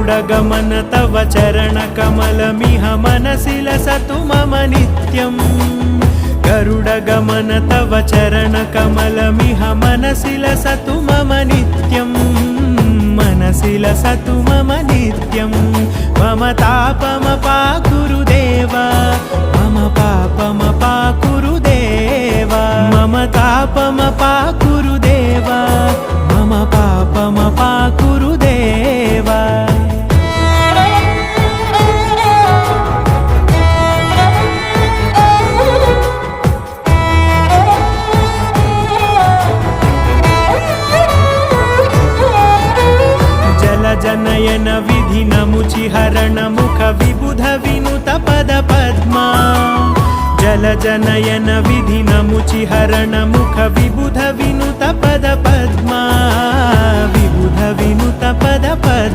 गरुडगमन तव चरणकमलमिह मनसि लसतु मम नित्यम् गरुडगमन तव चरणकमलमिह मनसि लसतु मम नित्यम् मनसि लसतु मम नित्यम् मम तापमपाकुरु देव मम पापमपाकुरु देव मम तापमपाकुरु देव मम पापमपाकुरु देव जनयन विधि नमुचिहरण मुख विबुध विनुत पद पद्मा जल जनयन विधि नमुचिहरण मुख विबुध विनुत पद पद्मा विबुध विनुत पद पद्मा।